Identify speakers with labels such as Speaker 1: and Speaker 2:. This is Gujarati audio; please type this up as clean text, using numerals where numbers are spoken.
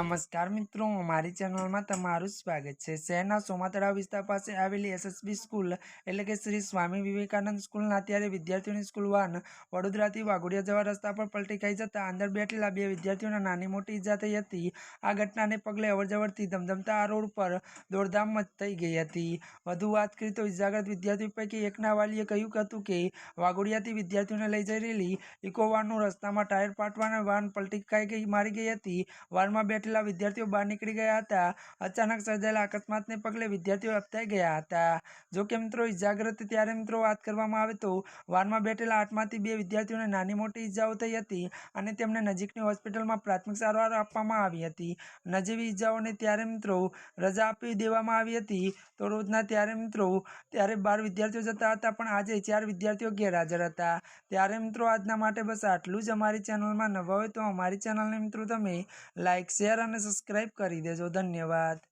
Speaker 1: નમસ્કાર મિત્રો, મારી ચેનલમાં તમારું સ્વાગત છે। શહેરના સોમાતળાવ વિસ્તાર પાસે આવેલી એસએસબી સ્કૂલ એટલે કે શ્રી સ્વામી વિવેકાનંદ સ્કૂલના અત્યારે વિદ્યાર્થીઓની સ્કૂલ વાન વડોદરાથી વાઘોડિયા જવા રસ્તા પર પલટી ખાઈ જતા અંદર બેઠેલા બે વિદ્યાર્થીઓને નાની મોટી ઈજા થઈ હતી। આ ઘટનાને પગલે અવરજવરથી ધમધમતા આ રોડ પર દોડધામ થઈ ગઈ હતી। વધુ વાત કરીએ તો ઈજાગ્રસ્ત વિદ્યાર્થીઓ પૈકી એકના વાલીએ કહ્યું હતું કે વાઘોડિયાથી વિદ્યાર્થીઓને લઈ જઈ રહેલી ઇકો વાનનું રસ્તામાં ટાયર ફાટવાને વાન પલટી મારી ગઈ હતી। વાનમાં બેઠેલા વિદ્યાર્થીઓ બહાર નીકળી ગયા હતા। અચાનક સર્જાયેલા અકસ્માતને પગલે વિદ્યાર્થીઓ અપતાઈ ગયા હતા। જો કે મિત્રો ઈજાગ્રસ્ત ત્યારે મિત્રો વાત કરવામાં આવે તો વાનમાં બેઠેલા 8માંથી 2 વિદ્યાર્થીઓને નાની મોટી ઈજાઓ થઈ હતી અને તેમને નજીકની હોસ્પિટલમાં પ્રાથમિક સારવાર આપવામાં આવી હતી। નજીવી ઈજાઓને ત્યારે મિત્રો રજા આપી દેવામાં આવી હતી। તો રોજના ત્યારે 12 વિદ્યાર્થીઓ જતા હતા, પણ આજે 4 વિદ્યાર્થીઓ ગેરહાજર હતા। ત્યારે મિત્રો આજના માટે બસ આટલું જ। અમારી ચેનલમાં નવા હોય તો અમારી ચેનલને મિત્રો તમે લાઇક, શેર અને સબસ્ક્રાઇબ કરી દેજો। ધન્યવાદ।